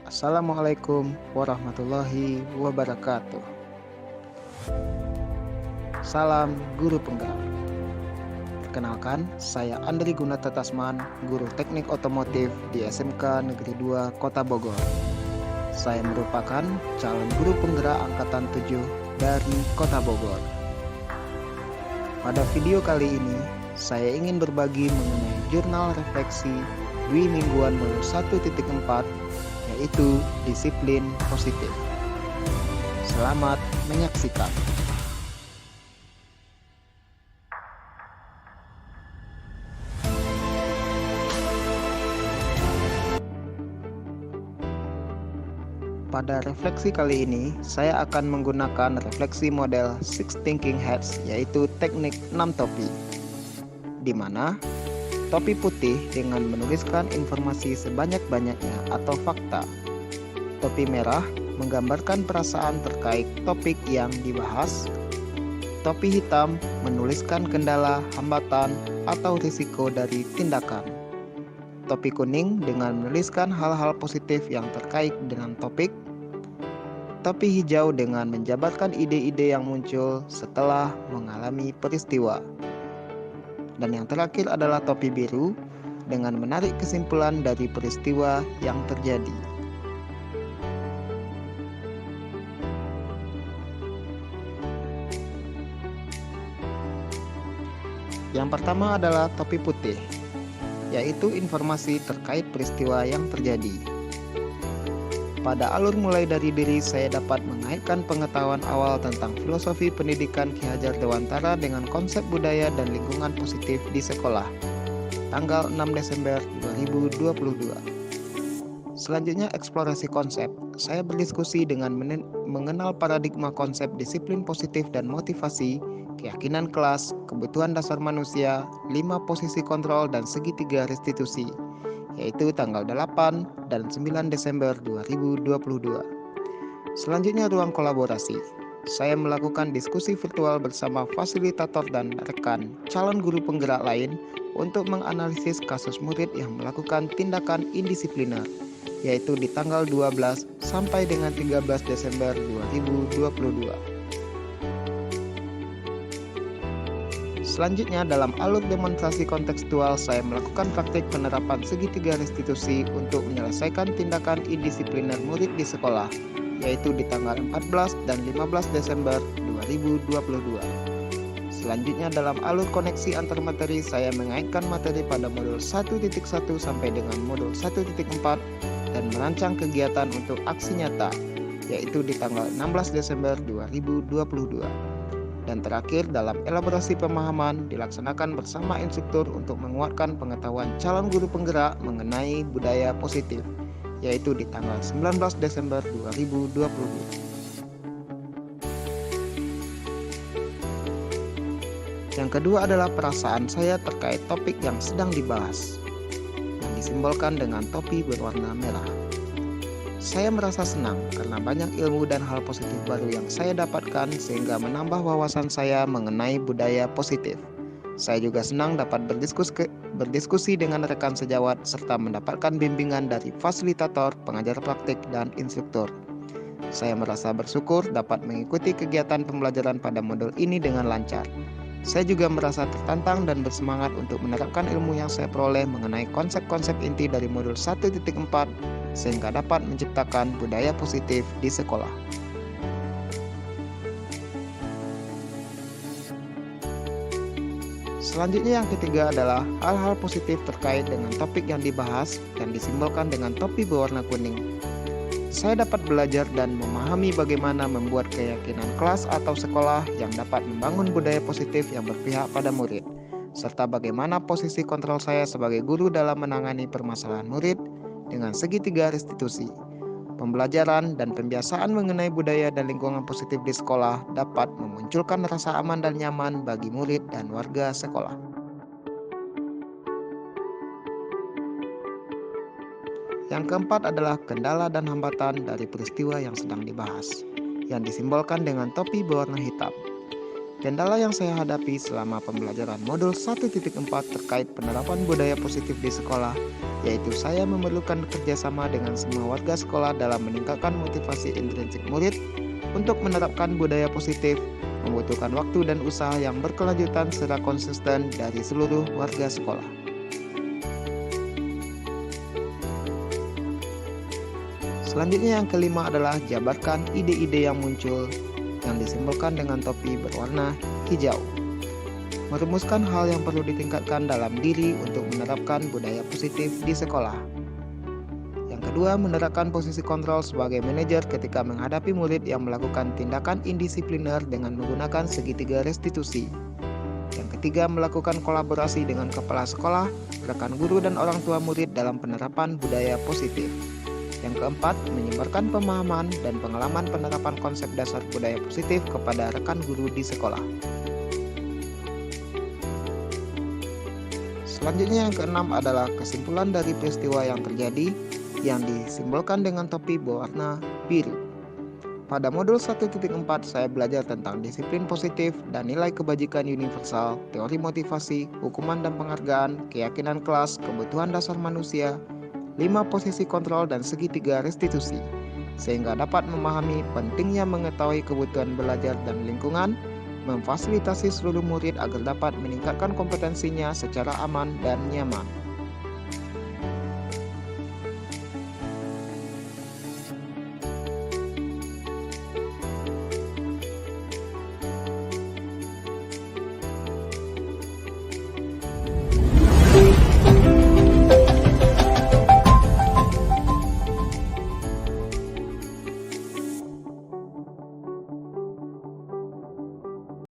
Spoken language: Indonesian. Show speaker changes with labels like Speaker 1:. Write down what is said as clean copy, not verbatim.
Speaker 1: Assalamualaikum warahmatullahi wabarakatuh. Salam Guru Penggerak. Perkenalkan, saya Andri Gunata Tasman, Guru Teknik Otomotif di SMK Negeri 2 Kota Bogor. Saya merupakan calon guru penggerak angkatan 7 dari Kota Bogor. Pada video kali ini, saya ingin berbagi mengenai jurnal refleksi Dwi Mingguan modul 1.4, yaitu disiplin positif. Selamat menyaksikan. Pada refleksi kali ini, saya akan menggunakan refleksi model Six Thinking Hats, yaitu teknik 6 topi, di mana topi putih dengan menuliskan informasi sebanyak-banyaknya atau fakta. Topi merah menggambarkan perasaan terkait topik yang dibahas. Topi hitam menuliskan kendala, hambatan, atau risiko dari tindakan. Topi kuning dengan menuliskan hal-hal positif yang terkait dengan topik. Topi hijau dengan menjabarkan ide-ide yang muncul setelah mengalami peristiwa. Dan yang terakhir adalah topi biru dengan menarik kesimpulan dari peristiwa yang terjadi. Yang pertama adalah topi putih, yaitu informasi terkait peristiwa yang terjadi. Pada alur mulai dari diri, saya dapat mengaitkan pengetahuan awal tentang filosofi pendidikan Ki Hajar Dewantara dengan konsep budaya dan lingkungan positif di sekolah. Tanggal 6 Desember 2022. Selanjutnya eksplorasi konsep. Saya berdiskusi dengan mengenal paradigma konsep disiplin positif dan motivasi, keyakinan kelas, kebutuhan dasar manusia, 5 posisi kontrol dan segitiga restitusi, yaitu tanggal 8 dan 9 Desember 2022. Selanjutnya ruang kolaborasi. Saya melakukan diskusi virtual bersama fasilitator dan rekan calon guru penggerak lain untuk menganalisis kasus murid yang melakukan tindakan indisipliner, yaitu di tanggal 12 sampai dengan 13 Desember 2022. Selanjutnya, dalam alur demonstrasi kontekstual, saya melakukan praktik penerapan segitiga restitusi untuk menyelesaikan tindakan indisipliner murid di sekolah, yaitu di tanggal 14 dan 15 Desember 2022. Selanjutnya, dalam alur koneksi antar materi, saya mengaitkan materi pada modul 1.1 sampai dengan modul 1.4 dan merancang kegiatan untuk aksi nyata, yaitu di tanggal 16 Desember 2022. Dan terakhir, dalam elaborasi pemahaman dilaksanakan bersama instruktur untuk menguatkan pengetahuan calon guru penggerak mengenai budaya positif, yaitu di tanggal 19 Desember 2022. Yang kedua adalah perasaan saya terkait topik yang sedang dibahas, yang disimbolkan dengan topi berwarna merah. Saya merasa senang karena banyak ilmu dan hal positif baru yang saya dapatkan sehingga menambah wawasan saya mengenai budaya positif. Saya juga senang dapat berdiskusi dengan rekan sejawat serta mendapatkan bimbingan dari fasilitator, pengajar praktik, dan instruktur. Saya merasa bersyukur dapat mengikuti kegiatan pembelajaran pada modul ini dengan lancar. Saya juga merasa tertantang dan bersemangat untuk menerapkan ilmu yang saya peroleh mengenai konsep-konsep inti dari modul 1.4 sehingga dapat menciptakan budaya positif di sekolah. Selanjutnya yang ketiga adalah hal-hal positif terkait dengan topik yang dibahas dan disimbolkan dengan topi berwarna kuning. Saya dapat belajar dan memahami bagaimana membuat keyakinan kelas atau sekolah yang dapat membangun budaya positif yang berpihak pada murid, serta bagaimana posisi kontrol saya sebagai guru dalam menangani permasalahan murid dengan segitiga restitusi. Pembelajaran dan pembiasaan mengenai budaya dan lingkungan positif di sekolah dapat memunculkan rasa aman dan nyaman bagi murid dan warga sekolah. Yang keempat adalah kendala dan hambatan dari peristiwa yang sedang dibahas, yang disimbolkan dengan topi berwarna hitam. Kendala yang saya hadapi selama pembelajaran modul 1.4 terkait penerapan budaya positif di sekolah, yaitu saya memerlukan kerjasama dengan semua warga sekolah dalam meningkatkan motivasi intrinsik murid untuk menerapkan budaya positif, membutuhkan waktu dan usaha yang berkelanjutan secara konsisten dari seluruh warga sekolah. Selanjutnya yang kelima adalah jabarkan ide-ide yang muncul yang disimbolkan dengan topi berwarna hijau. Merumuskan hal yang perlu ditingkatkan dalam diri untuk menerapkan budaya positif di sekolah. Yang kedua, menerapkan posisi kontrol sebagai manajer ketika menghadapi murid yang melakukan tindakan indisipliner dengan menggunakan segitiga restitusi. Yang ketiga, melakukan kolaborasi dengan kepala sekolah, rekan guru dan orang tua murid dalam penerapan budaya positif. Yang keempat, menyebarkan pemahaman dan pengalaman penerapan konsep dasar budaya positif kepada rekan guru di sekolah. Selanjutnya yang keenam adalah kesimpulan dari peristiwa yang terjadi yang disimbolkan dengan topi berwarna biru. Pada modul 1.4 saya belajar tentang disiplin positif dan nilai kebajikan universal, teori motivasi, hukuman dan penghargaan, keyakinan kelas, kebutuhan dasar manusia, 5 posisi kontrol dan segitiga restitusi, sehingga dapat memahami pentingnya mengetahui kebutuhan belajar dan lingkungan, memfasilitasi seluruh murid agar dapat meningkatkan kompetensinya secara aman dan nyaman.